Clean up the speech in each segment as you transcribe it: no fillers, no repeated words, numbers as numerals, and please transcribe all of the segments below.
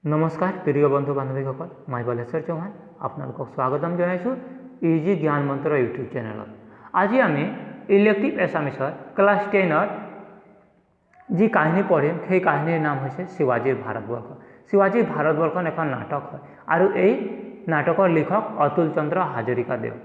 नमस्कार प्रिय बंधु बान्धवीসকল मैं बलेश्वर चौहान आपलोक स्वागतम जनाइছোঁ इजी ज्ञान मंत्र यूट्यूब चैनल। आज आम इलेक्टिव एसामिसर क्लास 10 जी कहानी पढ़िम সেই কাহিনীর नाम है शिवाजीर भारतवर्ष। शिवाजीर भारतवर्ष এখন नाटक है और এই नाटकर लेखक अतुल चंद्र हाजरिका देव।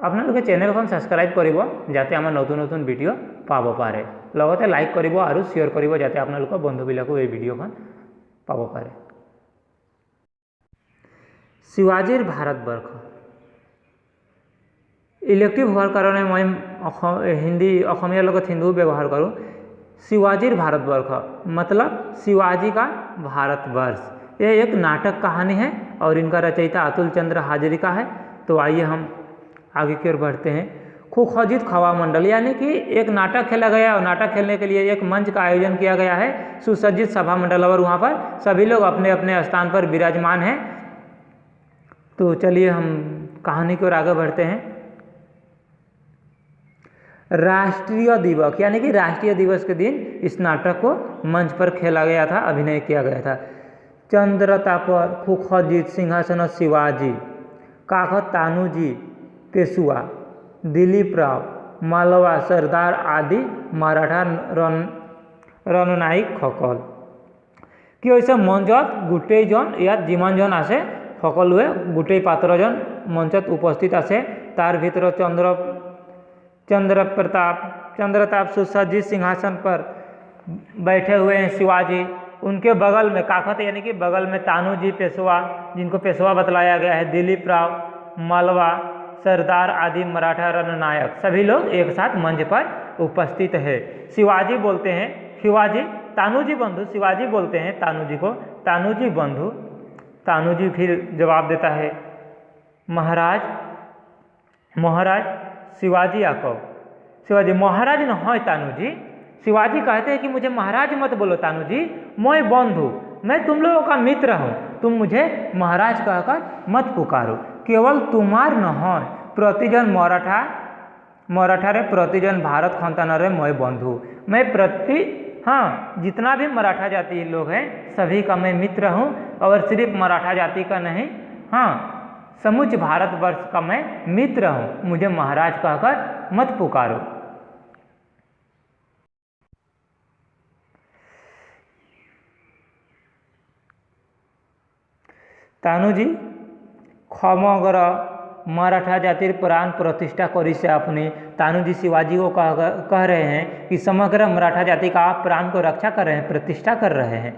आपनालोके चैनल सब्सक्राइब करिब जाते आम नतुन नतुन भिडिओ पाब पारे, लगते लाइक करिब और शेयर करिब जाते आपनालोक बंधुबिलाको এই ভিডিওখন पाब पारे। शिवाजीर भारतवर्ष इलेक्टिव होवार कारण मैं हिंदी अखमियार लगत हिंदू व्यवहार करूँ। शिवाजीर भारतवर्ष मतलब शिवाजी का भारतवर्ष। यह एक नाटक कहानी है और इनका रचयिता अतुल चंद्र हाजरिका है। तो आइए हम आगे की ओर बढ़ते हैं। खुखजित खवा मंडल यानी कि एक नाटक खेला गया और नाटक खेलने के लिए एक मंच का आयोजन किया गया है, सुसज्जित सभा मंडल, और वहाँ पर सभी लोग अपने अपने स्थान पर विराजमान हैं। तो चलिए हम कहानी की ओर आगे बढ़ते हैं। राष्ट्रीय दिवस यानी कि राष्ट्रीय दिवस के दिन इस नाटक को मंच पर खेला गया था, अभिनय किया गया था। चंद्रता पर खुखजित सिंहासन शिवाजी, काखत तानूजी पेशवा, दिलीप राव, मालवा सरदार आदि मराठा रणनायक सकल कि ऐसे मंचत गोटेजन यात जिमान जन आसे सकलोए गोटे पात्रजन मंचत उपस्थित आसे। तार भीतर चंद्रताप सुसज्जित सिंहासन पर बैठे हुए हैं शिवाजी। उनके बगल में काखत यानी कि बगल में तानूजी पेशवा, जिनको पेशवा बतलाया गया है, दिलीप राव, मालवा सरदार आदि मराठा रणनायक, सभी लोग एक साथ मंच पर उपस्थित है। शिवाजी बोलते हैं, शिवाजी तानूजी बंधु, शिवाजी बोलते हैं तानूजी को, तानूजी बंधु। तानूजी फिर जवाब देता है, महाराज महाराज शिवाजी आको। शिवाजी महाराज न हो तानूजी। शिवाजी कहते हैं कि मुझे महाराज मत बोलो तानूजी, मैं बंधु, मैं तुम लोगों का मित्र हूँ, तुम मुझे महाराज कहकर मत पुकारो। केवल तुम्हार न हो प्रतिजन मराठा रे प्रतिजन भारत खंतान रे मैं बंधु, मैं जितना भी मराठा जाति लोग हैं सभी का मैं मित्र हूँ, और सिर्फ मराठा जाति का नहीं, समूच भारतवर्ष का मैं मित्र हूँ, मुझे महाराज कहकर मत पुकारो। तानूजी समग्र मराठा जातिर प्राण प्रतिष्ठा करी से अपनी, तानूजी शिवाजी को कह रहे हैं कि समग्र मराठा जाति का आप प्राण को रक्षा कर रहे हैं, प्रतिष्ठा कर रहे हैं।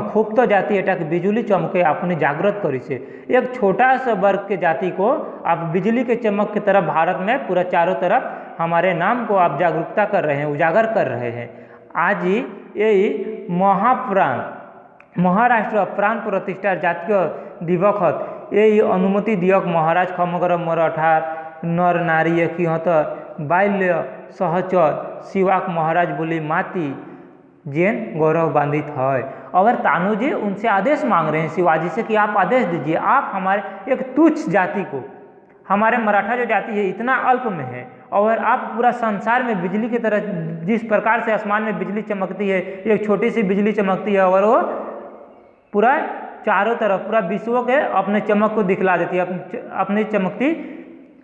खूब तो जाति एटा बिजुली चमके अपनी जागृत करी से, एक छोटा सा वर्ग के जाति को आप बिजली के चमक की तरफ भारत में पूरा चारों तरफ हमारे नाम को आप जागरूकता कर रहे हैं, उजागर कर रहे हैं। आज ही यही महाराष्ट्र प्राण प्रतिष्ठा जातीय दिवस यही अनुमति दियक महाराज समग्र मराठा नर नारी किहतर बाल्य सहचर शिवाक महाराज बोली माती जेन गौरव बांधित है। और तानूजी उनसे आदेश मांग रहे हैं शिवाजी से कि आप आदेश दीजिए, आप हमारे एक तुच्छ जाति को, हमारे मराठा जो जाति है इतना अल्प में है, और आप पूरा संसार में बिजली की तरह, जिस प्रकार से आसमान में बिजली चमकती है, एक छोटी सी बिजली चमकती है और वो पूरा चारों तरफ पूरा विश्व के अपने चमक को दिखला देती है, अपनी चमकती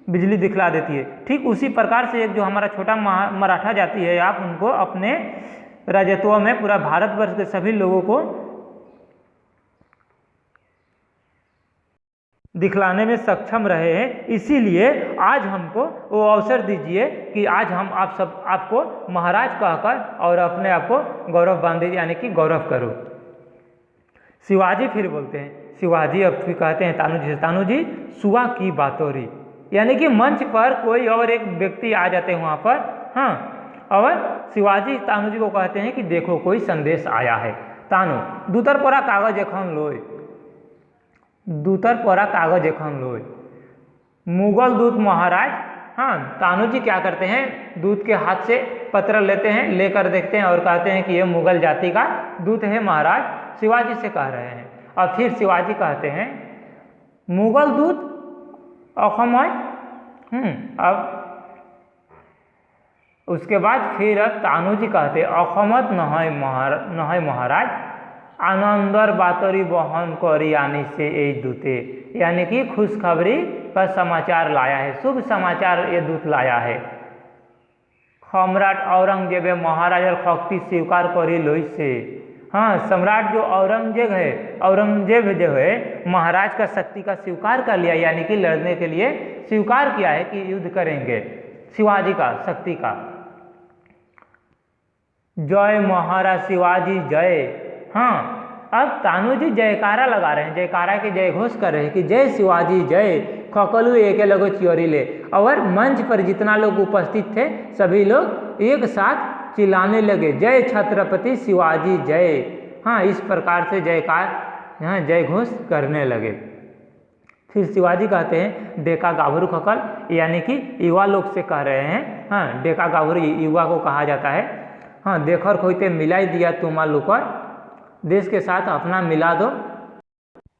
बिजली दिखला देती है। ठीक उसी प्रकार से एक जो हमारा छोटा मराठा जाति है, आप उनको अपने राजत्व में पूरा भारतवर्ष के सभी लोगों को दिखलाने में सक्षम रहे हैं। इसीलिए आज हमको वो अवसर दीजिए कि आज हम आपको महाराज कहकर और अपने आप को गौरव बांधे यानी कि गौरव करो। शिवाजी फिर बोलते हैं, शिवाजी अब फिर कहते हैं तानूजी से, तानूजी सुआ की बातोरी, यानी कि मंच पर कोई और एक व्यक्ति आ जाते हैं वहाँ पर। और शिवाजी तानूजी को कहते हैं कि देखो कोई संदेश आया है। तानू दूतर परा कागज एखन लोय, दूतर परा कागज एखन लोय। मुगल दूत महाराज, तानूजी क्या करते हैं, दूत के हाथ से पत्र लेते हैं, लेकर देखते हैं और कहते हैं कि ये मुगल जाति का दूत है महाराज, शिवाजी से कह रहे हैं। और फिर शिवाजी कहते हैं मुगल दूत अखमय अब उसके बाद फिर तानुजी कहते अखमत নহয় महाराज आनंदर बातरी बहन करी आनी से ये दूते, यानी कि खुशखबरी का समाचार लाया है, शुभ समाचार ये दूत लाया है। सम्राट औरंगजेब महाराजर शक्ति स्वीकार करी लोई से, हाँ सम्राट जो औरंगजेब जो है महाराज का शक्ति का स्वीकार कर लिया, यानी कि लड़ने के लिए स्वीकार किया है कि युद्ध करेंगे शिवाजी का शक्ति का। जय महाराज शिवाजी जय। हाँ अब तानुजी जयकारा लगा रहे हैं, जयकारा के जय घोष कर रहे हैं कि जय शिवाजी जय। खकलू एक लगो चियोरी ले, और मंच पर जितना लोग उपस्थित थे सभी लोग एक साथ चिल्लाने लगे जय छत्रपति शिवाजी जय। हाँ इस प्रकार से जयकार यहाँ जय घोष करने लगे। फिर शिवाजी कहते हैं डेका गाभरू खकल, यानी कि युवा लोग से कह रहे हैं। हाँ डेका गाभरू युवा को कहा जाता है। हाँ देखर खोते मिलाई दिया तुमा लुकर, देश के साथ अपना मिला दो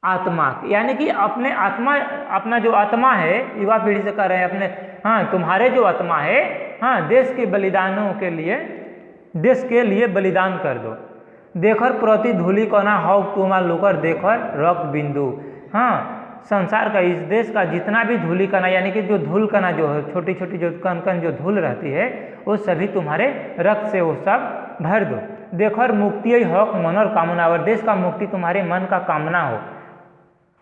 आत्मा, यानी कि अपने आत्मा, अपना जो आत्मा है युवा पीढ़ी से कह रहे हैं अपने, हाँ तुम्हारे जो आत्मा है हाँ देश के बलिदानों के लिए, देश के लिए बलिदान कर दो। देखर प्रति धूलि कना हो तुमा लुकर देखर रक्त बिंदु। हाँ संसार का, इस देश का जितना भी धूलि कना, यानी कि जो धूल कना जो है छोटी छोटी जो कण कण जो धूल रहती है वो सभी तुम्हारे रक्त से वो सब भर दो। देखो मुक्ति हक मनोर कामना, और देश का मुक्ति तुम्हारे मन का कामना हो,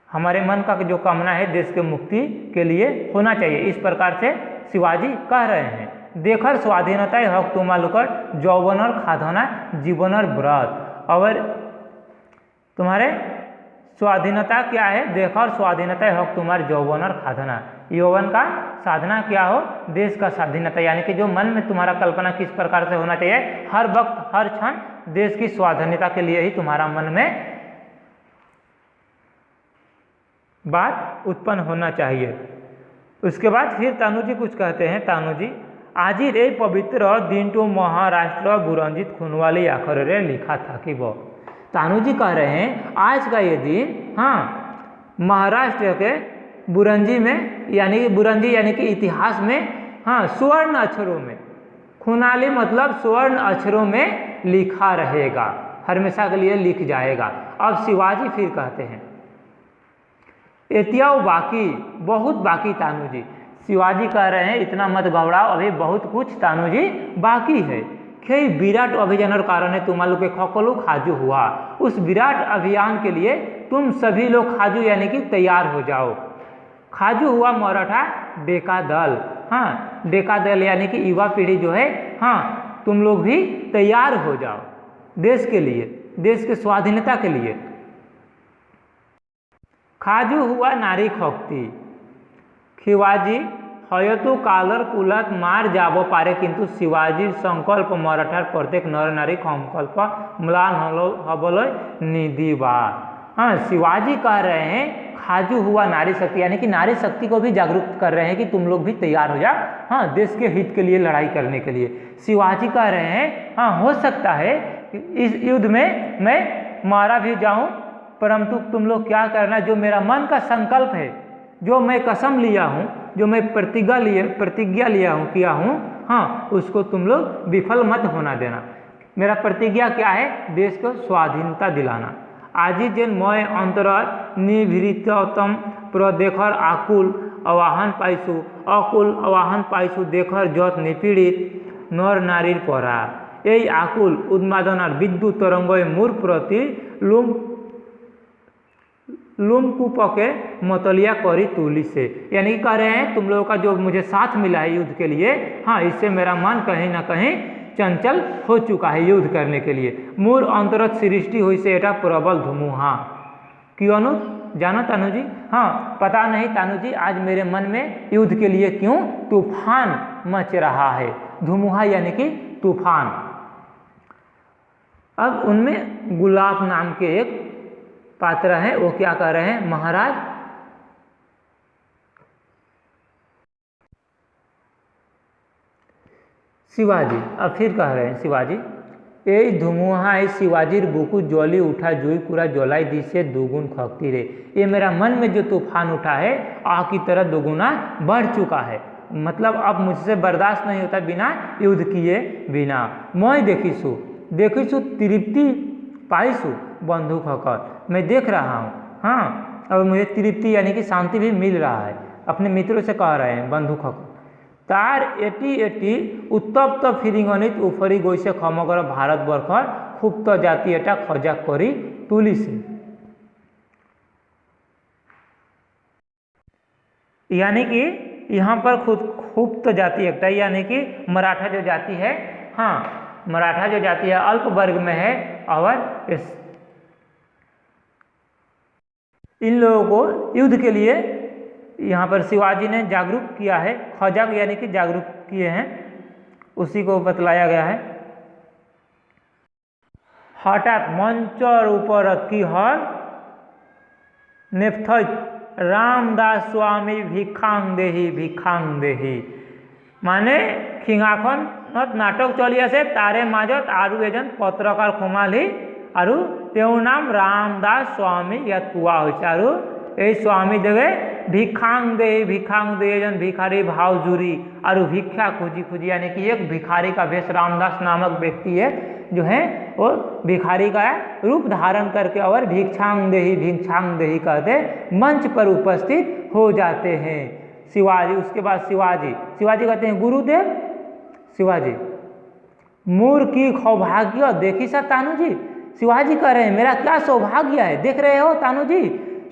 हमारे मन का जो कामना है देश के मुक्ति के लिए होना चाहिए। इस प्रकार से शिवाजी कह रहे हैं। देखर स्वाधीनता हक तुमा लुकर यौवनर खाधना जीवनर व्रत, और तुम्हारे स्वाधीनता क्या है, देखो स्वाधीनता हक तुम्हारे यौवनर खाधना, यौवन का साधना क्या हो, देश का स्वाधीनता, यानी कि जो मन में तुम्हारा कल्पना किस प्रकार से होना चाहिए, हर वक्त हर क्षण देश की स्वाधीनता के लिए ही तुम्हारा मन में बात उत्पन्न होना चाहिए। उसके बाद फिर तानुजी कुछ कहते हैं। तानुजी आजिर ए पवित्र दिन टू महाराष्ट्र बुरंजित खूनवाली आखर रे लिखा था कि वो, तानुजी कह रहे हैं आज का ये दिन हाँ महाराष्ट्र के बुरंजी में, यानी कि बुरंजी यानी कि इतिहास में हाँ स्वर्ण अक्षरों में, खूनाली मतलब स्वर्ण अक्षरों में लिखा रहेगा, हमेशा के लिए लिख जाएगा। अब शिवाजी फिर कहते हैं एतियाओ बाकी, बहुत बाकी तानुजी। शिवाजी कह रहे हैं इतना मत घबराओ, अभी बहुत कुछ तानुजी बाकी है। खेई विराट अभियान कारण तुम्हारे के खकलो खाजू हुआ, उस विराट अभियान के लिए तुम सभी लोग खाजू यानी कि तैयार हो जाओ। खाजू हुआ मराठा डेका दल, हाँ डेका दल यानी कि युवा पीढ़ी जो है हाँ तुम लोग भी तैयार हो जाओ देश के लिए, देश के स्वाधीनता के लिए। खाजू हुआ नारी शक्ति, शिवाजी हयतु कालर कुलात मार जाबो पारे किंतु शिवाजी संकल्प मराठार प्रत्येक नर नारी संकल्प म्लान हबलय निधिबा। हाँ शिवाजी कह रहे हैं खाजू हुआ नारी शक्ति, यानी कि नारी शक्ति को भी जागरूक कर रहे हैं कि तुम लोग भी तैयार हो जाओ हाँ देश के हित के लिए लड़ाई करने के लिए। शिवाजी कह रहे हैं हाँ हो सकता है कि इस युद्ध में मैं मारा भी जाऊं, परंतु तुम लोग क्या करना, जो मेरा मन का संकल्प है, जो मैं कसम लिया हूँ, जो मैं प्रतिज्ञा लिया हूँ किया हूँ हाँ उसको तुम लोग विफल मत होना देना। मेरा प्रतिज्ञा क्या है, देश को स्वाधीनता दिलाना। आजी जेन मय अंतर निभृतम प्रदेखर आकुल आवाहन पाइसु, अकुल आवाहन पाइसु देखर जत निपीड़ित नर नारीर परा, এই আকুল উন্মাদনার বিদ্যুৎ তরঙ্গই মোর প্রতি लुमकूपके मतलिया करी तुली से, यानी कि कह रहे हैं तुम लोगों का जो मुझे साथ मिला है युद्ध के लिए हाँ इससे मेरा मन कहीं ना कहीं चंचल हो चुका है युद्ध करने के लिए। मोर अंतरत सृष्टि हुई से एटा प्रबल धुमुहा, क्यों जानो तानुजी, हाँ पता नहीं तानुजी आज मेरे मन में युद्ध के लिए क्यों तूफान मच रहा है। धुमुहा यानी कि तूफान। अब उनमें गुलाब नाम के एक पात्र है, वो क्या कह रहे हैं, महाराज शिवाजी, अब फिर कह रहे हैं शिवाजी এই धुमुहाई शिवाजीर बुकु जली उठा जुई पूरा जलाई दी से दोगुन खकती रे। ये मेरा मन में जो तूफान उठा है आग की तरह दोगुना बढ़ चुका है। मतलब अब मुझसे बर्दाश्त नहीं होता बिना युद्ध किए बिना। मैं देखिसु तृप्ति पाइसु बंदूक होकर, मैं देख रहा हूँ, हाँ, और मुझे तृप्ति यानी कि शांति भी मिल रहा है। अपने मित्रों से कह रहे हैं बंदूक होकर। तार एटी उत्तप्त फिरिंगनित उफरी गईसे समग्र भारतवर्षर क्षुब्ध जाति एटा खजाक करी तुलिसे। यानी कि यहाँ पर क्षुब्ध जाति एकटा यानी कि मराठा जो जाति है, हाँ, मराठा जो जाति है अल्प वर्ग में है और इन लोगों को युद्ध के लिए यहाँ पर शिवाजी ने जागरूक किया है। खजाक यानी कि जागरूक किए हैं, उसी को बतलाया गया है। हठात मंचर ऊपर की हर नेफ्थ रामदास स्वामी भिक्षांग देही माने खिंगाखन नाटक चली आसे तारे माजत आरु एजन पत्रकार सोमाली आरु तेओ नाम रामदास स्वामी याद कुआ होइछे आरु ए स्वामी देवे भिक्षांग दे एजन भिखारी भाव जुरी आरु भिक्षा खोजी यानी कि एक भिखारी का वेश रामदास नामक व्यक्ति है जो है वो भिखारी का रूप धारण करके और भिक्षांग देही कहते मंच पर उपस्थित हो जाते हैं शिवाजी। उसके बाद शिवाजी कहते हैं गुरुदेव, शिवाजी मूर की सौभाग्य देखी सा तानू जी। शिवाजी कह रहे हैं मेरा क्या सौभाग्य है, देख रहे हो तानू जी,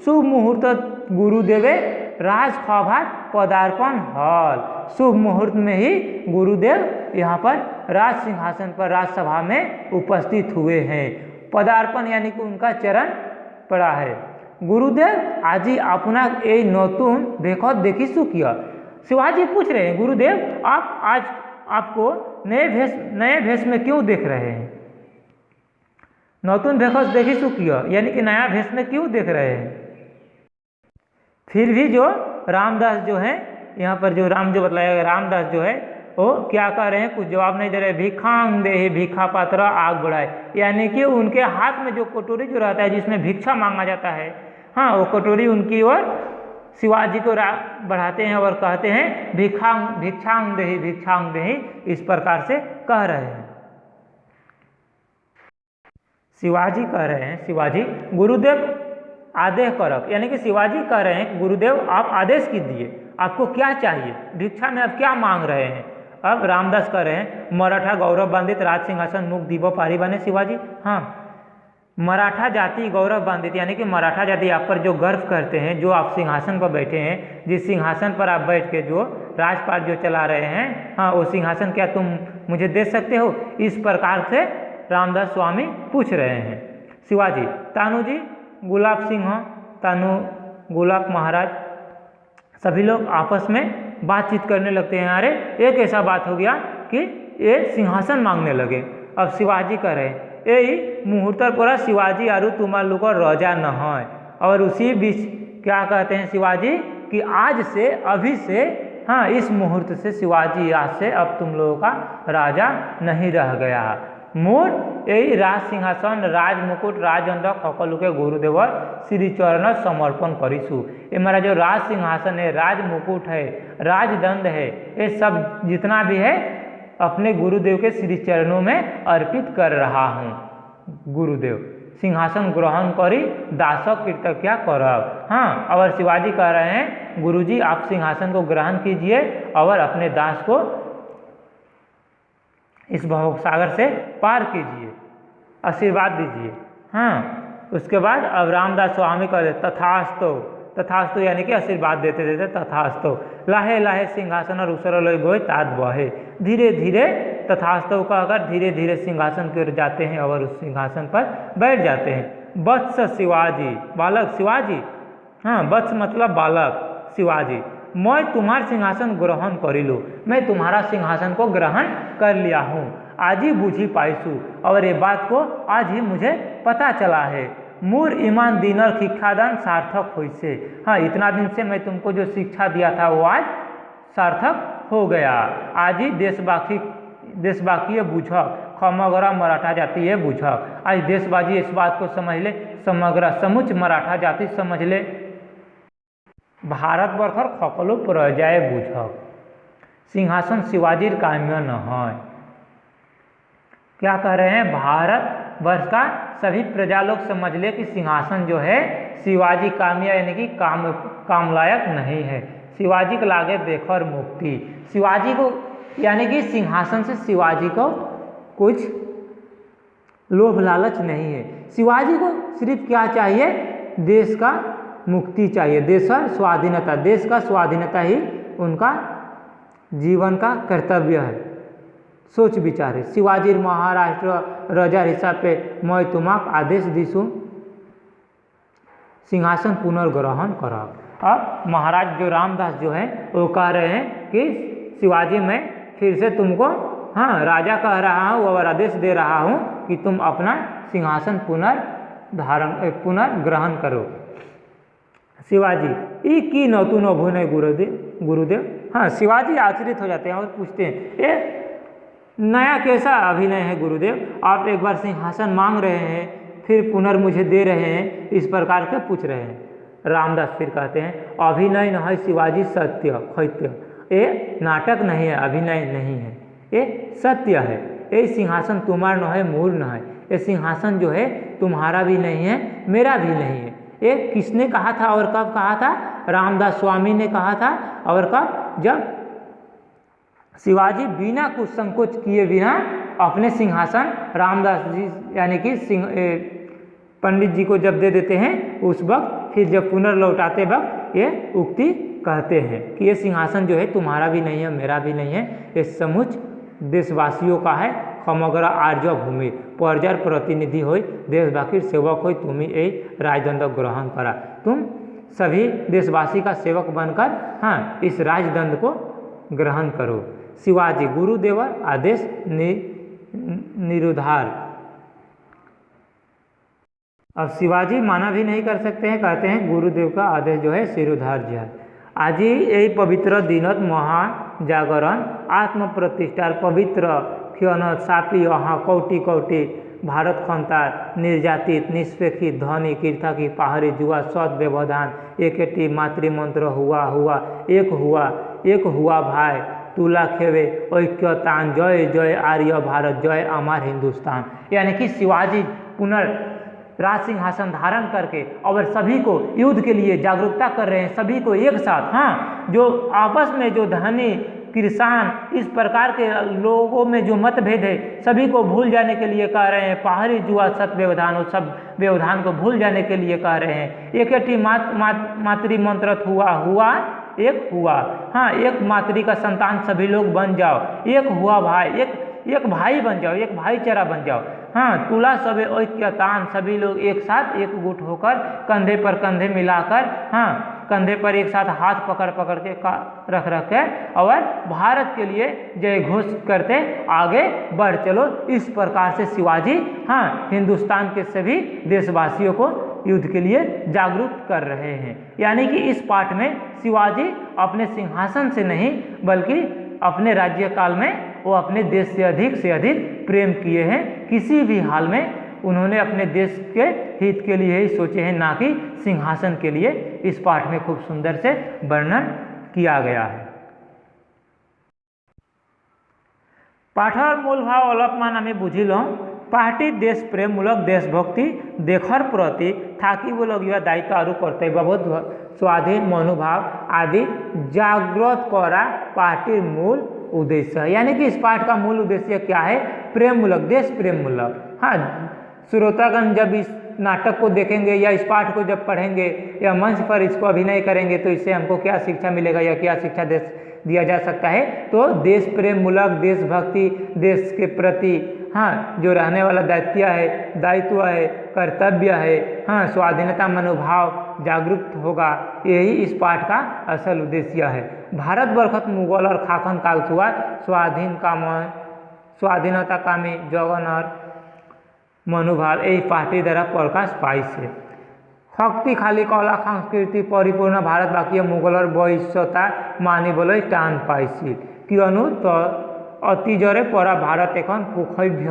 शुभ मुहूर्त गुरुदेवे राजसभात पदार्पण हॉल। शुभ मुहूर्त में ही गुरुदेव यहाँ पर राज सिंहासन पर राजसभा में उपस्थित हुए हैं। पदार्पण यानी कि उनका चरण पड़ा है। गुरुदेव आज अपना ये नतून भेखत देखिसु किया। शिवाजी पूछ रहे हैं गुरुदेव आप आज आपको नए भेष में क्यों देख रहे हैं, नतून भेखत देखिसु किया यानी कि नया भेष में क्यों देख रहे हैं। फिर भी जो रामदास जो है यहाँ पर जो बतलाया गया रामदास जो है वो क्या कह रहे हैं, कुछ जवाब नहीं दे रहे। भिक्षांग देहि भिक्षा पात्र आग बढ़ाए यानी कि उनके हाथ में जो कटोरी जो रहता है जिसमें भिक्षा मांगा जाता है, हाँ, वो कटोरी उनकी ओर शिवाजी को बढ़ाते हैं और कहते हैं भिक्षांग देहि इस प्रकार से कह रहे हैं। शिवाजी कह रहे हैं शिवाजी गुरुदेव आदेश करक यानी कि शिवाजी कह रहे हैं गुरुदेव आप आदेश कीजिए, आपको क्या चाहिए, भिक्षा में आप क्या मांग रहे हैं। अब रामदास कह रहे हैं मराठा गौरव बांधित राज सिंहासन मुख दीबो पारी बने शिवाजी। हाँ, मराठा जाति गौरव बांधित यानी कि मराठा जाति आप पर जो गर्व करते हैं, जो आप सिंहासन पर बैठे हैं, जिस सिंहासन पर आप बैठ के जो राजपाट जो चला रहे हैं, हाँ, वो सिंहासन क्या तुम मुझे दे सकते हो। इस प्रकार से रामदास स्वामी पूछ रहे हैं। शिवाजी तानू जी गुलाब सिंह तानू गुलाब महाराज सभी लोग आपस में बातचीत करने लगते हैं। अरे एक ऐसा बात हो गया कि ये सिंहासन मांगने लगे। अब शिवाजी कह रहे यही मुहूर्त पर शिवाजी आरु तुम्हार लोग रजा न है। और उसी बीच क्या कहते हैं शिवाजी कि आज से अभी से, हाँ, इस मुहूर्त से शिवाजी आज से अब तुम लोगों का राजा नहीं रह गया। मोर यही राज सिंहासन राज मुकुट राजदंड सकल के गुरुदेव श्री चरण समर्पण करीसु। ये हमारा जो राज सिंहासन है, राज मुकुट है, राजदंड है, ये सब जितना भी है अपने गुरुदेव के श्री चरणों में अर्पित कर रहा हूँ। गुरुदेव सिंहासन ग्रहण करी दासक कृतज्ञ करब। हाँ, और शिवाजी कह रहे हैं गुरुजी आप सिंहासन को ग्रहण कीजिए और अपने दास को इस भव सागर से पार कीजिए, आशीर्वाद दीजिए। हाँ, उसके बाद अब रामदास स्वामी कह रहे तथास्तु यानी कि आशीर्वाद देते देते तथास्तु लाहे लाहे सिंहासन और उसर लय गोय तात बहे। धीरे धीरे तथास्तु कहकर धीरे धीरे सिंहासन की ओर जाते हैं और उस सिंहासन पर बैठ जाते हैं। वत्स शिवाजी बालक शिवाजी, हाँ, वत्स मतलब बालक शिवाजी, मैं तुम्हारा सिंहासन ग्रहण करी लूँ, मैं तुम्हारा सिंहासन को ग्रहण कर लिया हूँ। आज ही बूझी पाइसू और ये बात को आज ही मुझे पता चला है। मूर ईमान दीनर शिक्षादान सार्थक हो से, हाँ, इतना दिन से मैं तुमको जो शिक्षा दिया था वो आज सार्थक हो गया। आज ही देशबाकी बूझक समग्र मराठा जाति है बूझक। आज देशबाजी इस बात को समझ ले, समग्र समुच मराठा जाति समझ ले, भारतवर्षर सकलो प्रजाए बूझक। सिंहासन शिवाजीर काम्य নহয়। क्या कह रहे हैं, भारत वर्ष का सभी प्रजा लोग समझ ले कि सिंहासन जो है शिवाजी काम्य यानी कि काम लायक नहीं है। शिवाजी को लागे देखकर मुक्ति, शिवाजी को यानी कि सिंहासन से शिवाजी को कुछ लोभ लालच नहीं है। शिवाजी को सिर्फ क्या चाहिए, देश का मुक्ति चाहिए, देश का स्वाधीनता, देश का स्वाधीनता ही उनका जीवन का कर्तव्य है। सोच विचार है, शिवाजी महाराष्ट्र राजार हिसाब पे मैं तुम्हाक आदेश दीसू सिंहासन पुनर्ग्रहण करब। अब महाराज जो रामदास जो है वो कह रहे हैं कि शिवाजी मैं फिर से तुमको राजा कह रहा हूँ और आदेश दे रहा हूँ कि तुम अपना सिंहासन पुनर्ग्रहण करो। शिवाजी ये की नतून अभिनय गुरुदेव। हाँ, शिवाजी आश्चर्य हो जाते हैं और पूछते हैं ये नया कैसा अभिनय है गुरुदेव, आप एक बार सिंहासन मांग रहे हैं फिर पुनर्मुझे दे रहे हैं, इस प्रकार के पूछ रहे हैं। रामदास फिर कहते हैं अभिनय न है शिवाजी, सत्य खैत्य, ये नाटक नहीं है, अभिनय नहीं है, ये सत्य है। ये सिंहासन तुम्हारा न है, मूल न है, ये सिंहासन जो है तुम्हारा भी नहीं है, मेरा भी नहीं है। ये किसने कहा था और कब कहा था, रामदास स्वामी ने कहा था। और कब, जब शिवाजी बिना कुछ संकोच किए बिना अपने सिंहासन रामदास जी यानी कि पंडित जी को जब दे देते हैं, उस वक्त फिर जब पुनर्लौटाते वक्त ये उक्ति कहते हैं कि ये सिंहासन जो है तुम्हारा भी नहीं है, मेरा भी नहीं है, ये समुच देशवासियों का है। समग्र आर्य भूमि पर्जार प्रतिनिधि हो, देशवासी सेवक हो, तुम ही राजदंड ग्रहण करा। तुम सभी देशवासी का सेवक बनकर इस राजदंड को ग्रहण करो। शिवाजी गुरुदेवर आदेश निरुधार। अब शिवाजी माना भी नहीं कर सकते हैं, कहते हैं गुरुदेव का आदेश जो है सिरुधार्य है। आज यही पवित्र दिनत महाजागरण आत्म प्रतिष्ठार पवित्र क्षण सापी अहाँ कौटी कौटी भारत खंतार निर्यातित निष्पेक्षित धनी कीर्था की पहाड़ी जुआ सद व्यवधान एक मातृमंत्र हुआ एक हुआ भाई तुला खेवे ऐक्यतान जय जय आर्य भारत जय अमर हिंदुस्तान। यानी कि शिवाजी राज सिंहासन धारण करके और सभी को युद्ध के लिए जागरूकता कर रहे हैं, सभी को एक साथ जो आपस में जो धनी किसान इस प्रकार के लोगों में जो मतभेद है सभी को भूल जाने के लिए कह रहे हैं। पहाड़ी जुआ सत व्यवधान और सब व्यवधान को भूल जाने के लिए कह रहे हैं। एक मातृमंत्र हुआ एक हुआ, एक मातृ का संतान सभी लोग बन जाओ, एक हुआ भाई, एक भाई बन जाओ, एक भाईचारा बन जाओ। तुला सबे ऐक्यतान सभी लोग एक साथ एकजुट होकर कंधे पर कंधे मिलाकर कंधे पर एक साथ हाथ पकड़ के रख के और भारत के लिए जय घोष करते आगे बढ़ चलो। इस प्रकार से शिवाजी हिंदुस्तान के सभी देशवासियों को युद्ध के लिए जागरूक कर रहे हैं। यानी कि इस पाठ में शिवाजी अपने सिंहासन से नहीं बल्कि अपने राज्यकाल में वो अपने देश से अधिक प्रेम किए हैं। किसी भी हाल में उन्होंने अपने देश के हित के लिए ही सोचे हैं, ना कि सिंहासन के लिए। इस पाठ में खूब सुंदर से वर्णन किया गया है। पाठर मूल भाव अलपमान आमी बुझिल पार्टी देश प्रेममूलक देशभक्ति देखार प्रति থাকিবলগীয়া दायित्व और कर्तव्यबोध स्वाधीन मनोभाव आदि जागृत करा पार्टी मूल उद्देश्य है। यानी कि इस पाठ का मूल उद्देश्य क्या है, प्रेममूलक, देश प्रेममूलक। श्रोतागण जब इस नाटक को देखेंगे या इस पाठ को जब पढ़ेंगे या मंच पर इसको अभिनय करेंगे तो इससे हमको क्या शिक्षा मिलेगा या क्या शिक्षा दिया जा सकता है, तो देश प्रेम मूलक देशभक्ति, देश के प्रति जो रहने वाला दायित्व है, कर्तव्य है, स्वाधीनता मनोभाव जागरूक होगा। यही इस पाठ का असल उद्देश्य है। भारत बरखत मुगल और खाखन कालचुआ स्वाधीनता कामी जगन और मनोभाव यही पार्टी द्वारा प्रकाश पाइছে। शक्तिशाली कला संस्कृति परिपूर्ण भारतबासीय मुगलर बहिष्यता मानिबले टान पाइছিল, कियनो অতীজৰে পৰা ভাৰত এখন সুসভ্য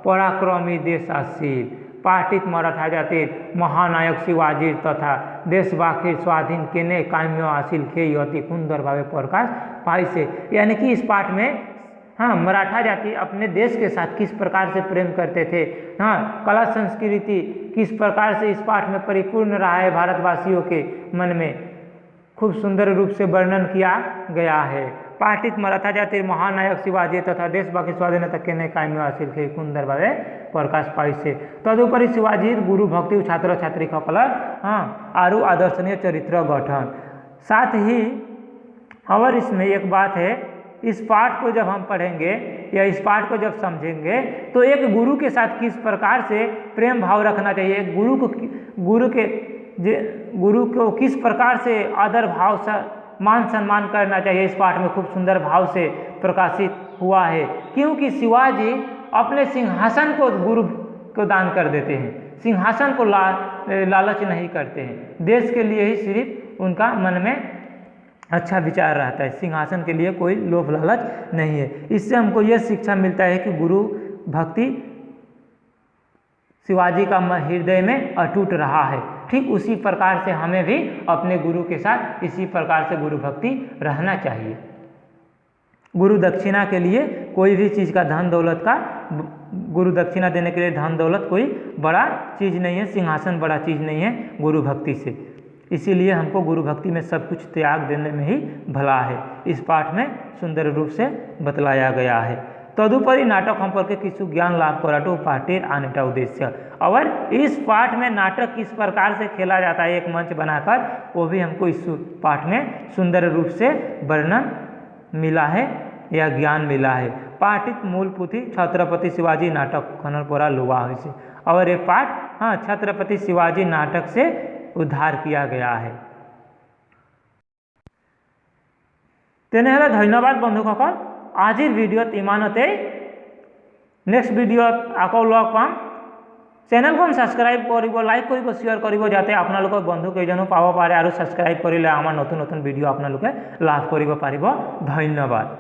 পৰাক্ৰমী দেশ আছিল। पार्टीत मराठा जातिर महानायक शिवाजी तथा देशबाखीर स्वाधीन केने काम्य हासिल खे अति सुंदर भावे प्रकाश पाई से। यानी कि इस पाठ में हाँ मराठा जाति अपने देश के साथ किस प्रकार से प्रेम करते थे, हाँ कला संस्कृति किस प्रकार से इस पाठ में परिपूर्ण रहा है भारतवासियों के मन में, खूब सुंदर रूप से वर्णन किया गया है। पार्टीत मराठा जातिर महानायक शिवाजी तथा देशबाकी स्वाधीनता केने काम्य हासिल खे सुंदर भावे प्रकाश पाई से। तदुपरि शिवाजीर गुरु भक्ति छात्र छात्री सकल हाँ आरु आदर्शनीय चरित्र गठन। साथ ही और इसमें एक बात है, इस पाठ को जब हम पढ़ेंगे या इस पाठ को जब समझेंगे तो एक गुरु के साथ किस प्रकार से प्रेम भाव रखना चाहिए, एक गुरु को किस प्रकार से आदर भाव से मान सम्मान करना चाहिए, इस पाठ में खूब सुंदर भाव से प्रकाशित हुआ है। क्योंकि शिवाजी अपने सिंहासन को गुरु को दान कर देते हैं, सिंहासन को लालच नहीं करते हैं, देश के लिए ही सिर्फ उनका मन में अच्छा विचार रहता है, सिंहासन के लिए कोई लोभ लालच नहीं है। इससे हमको यह शिक्षा मिलता है कि गुरु भक्ति शिवाजी का हृदय में अटूट रहा है। ठीक उसी प्रकार से हमें भी अपने गुरु के साथ इसी प्रकार से गुरु भक्ति रहना चाहिए। गुरु दक्षिणा के लिए कोई भी चीज़ का धन दौलत का, गुरु दक्षिणा देने के लिए धन दौलत कोई बड़ा चीज़ नहीं है, सिंहासन बड़ा चीज़ नहीं है गुरु भक्ति से। इसीलिए हमको गुरु भक्ति में सब कुछ त्याग देने में ही भला है, इस पाठ में सुंदर रूप से बतलाया गया है। तदुपरि नाटक संपर्के किछु ज्ञान लाभ कराटो पाठेर आनेटा उद्देश्य। और इस पाठ में नाटक किस प्रकार से खेला जाता है एक मंच बनाकर, वो भी हमको इस पाठ में सुंदर रूप से वर्णन मिला है या ज्ञान मिला है। पाठित मूल पुथी छत्रपति शिवाजी नाटक खनरपोरा लुआ हुई से। और ये पाठ हाँ छत्रपति शिवाजी नाटक से उद्धार किया गया है। तेनेहले धन्यवाद बंधुসকल, आजिर भिडिओत इमानते। नेक्स्ट भिडिओत आको लग पाम। चैनल को सब्सक्राइब करिब, लाइक करिब, शेयर करिब जाते आपनालोकर बंधु केइजनो पाब पारे और सब्सक्राइब करिले आमार नतुन नतुन भिडिओ आपनालोके लाभ करिब पारिब। धन्यवाद।